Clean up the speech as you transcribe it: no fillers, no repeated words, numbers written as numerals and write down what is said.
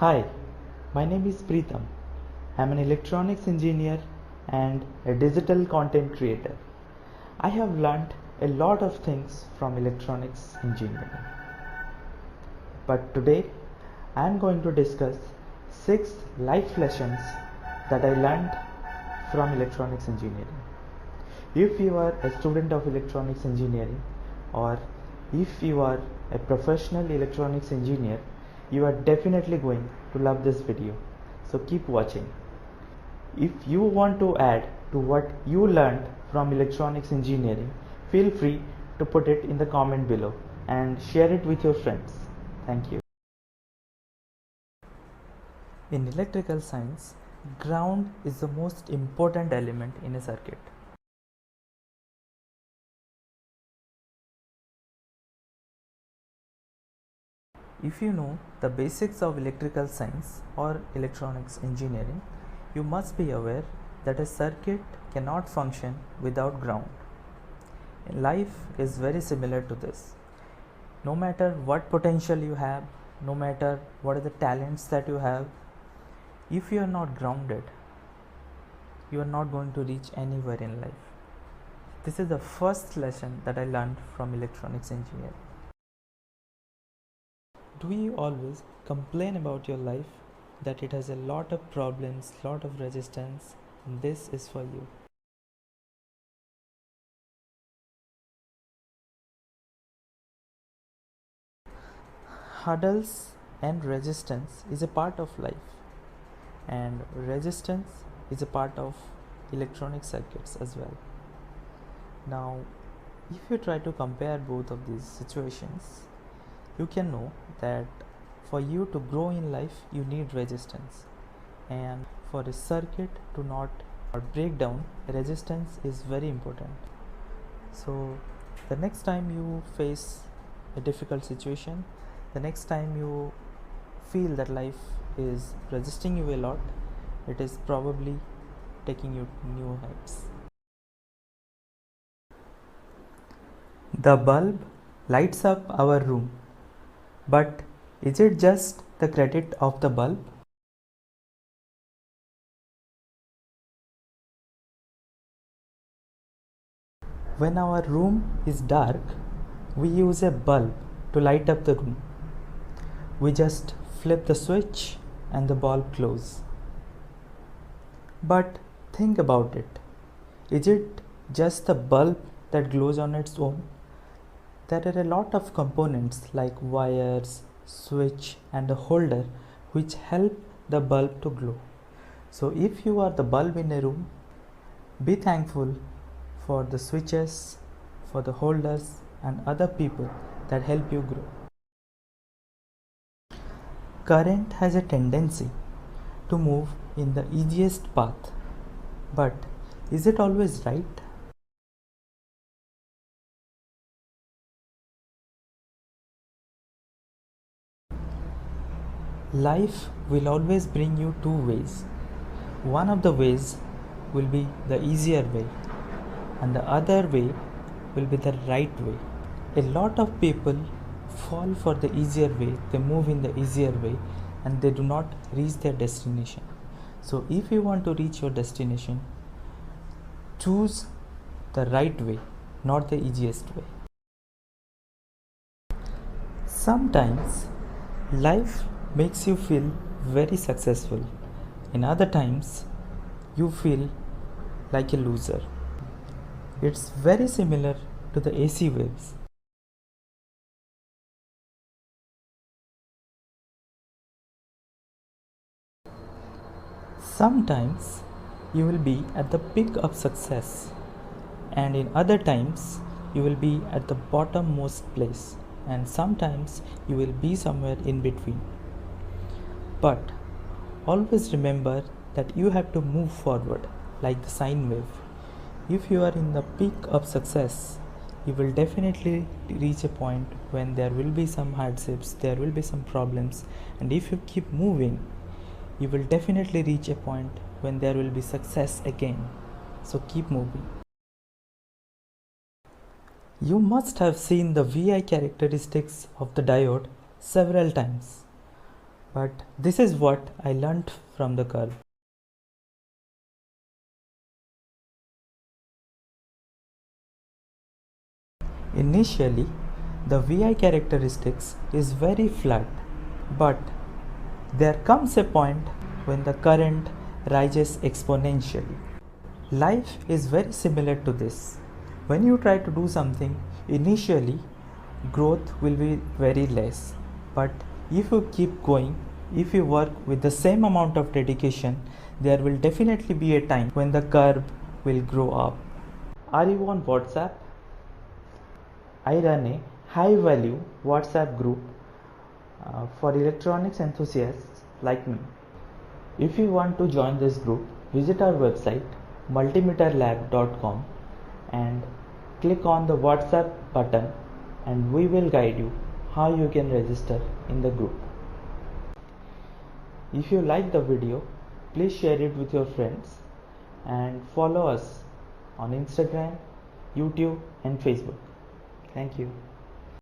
Hi, my name is Preetham. I'm an electronics engineer and a digital content creator. I have learned a lot of things from electronics engineering. But today I'm going to discuss 6 life lessons that I learned from electronics engineering. If you are a student of electronics engineering or if you are a professional electronics engineer, you are definitely going to love this video. So keep watching. If you want to add to what you learned from electronics engineering, feel free to put it in the comment below and share it with your friends. Thank you. In electrical science, ground is the most important element in a circuit. If you know the basics of electrical science or electronics engineering, you must be aware that a circuit cannot function without ground. Life is very similar to this. No matter what potential you have, no matter what are the talents that you have, if you are not grounded, you are not going to reach anywhere in life. This is the first lesson that I learned from electronics engineering. Do you always complain about your life that it has a lot of problems, lot of resistance? This is for you. Hurdles and resistance is a part of life, and resistance is a part of electronic circuits as well. Now, if you try to compare both of these situations, you can know that for you to grow in life, you need resistance, and for a circuit to not break down, resistance is very important. So the next time you face a difficult situation, the next time you feel that life is resisting you a lot, it is probably taking you to new heights. The bulb lights up our room, but is it just the credit of the bulb? When our room is dark, we use a bulb to light up the room. We just flip the switch and the bulb glows. But think about it. Is it just the bulb that glows on its own? There are a lot of components like wires, switch and a holder which help the bulb to glow. So if you are the bulb in a room, be thankful for the switches, for the holders and other people that help you grow. Current has a tendency to move in the easiest path, but is it always right? Life will always bring you two ways. One of the ways will be the easier way, and the other way will be the right way. A lot of people fall for the easier way, they move in the easier way, and they do not reach their destination. So, if you want to reach your destination, choose the right way, not the easiest way. Sometimes life makes you feel very successful, in other times, you feel like a loser. It's very similar to the AC waves. Sometimes you will be at the peak of success, and in other times you will be at the bottommost place, and sometimes you will be somewhere in between. But always remember that you have to move forward like the sine wave. If you are in the peak of success, you will definitely reach a point when there will be some hardships, there will be some problems, and if you keep moving, you will definitely reach a point when there will be success again. So keep moving. You must have seen the VI characteristics of the diode several times. But this is what I learnt from the curve. Initially, the VI characteristics is very flat, but there comes a point when the current rises exponentially. Life is very similar to this. When you try to do something, initially growth will be very less, but if you keep going, if you work with the same amount of dedication, there will definitely be a time when the curve will grow up. Are you on WhatsApp? I run a high value WhatsApp group for electronics enthusiasts like me. If you want to join this group, visit our website multimeterlab.com and click on the WhatsApp button, and we will guide you how you can register in the group. If you like the video, please share it with your friends and follow us on Instagram, YouTube and Facebook. Thank you.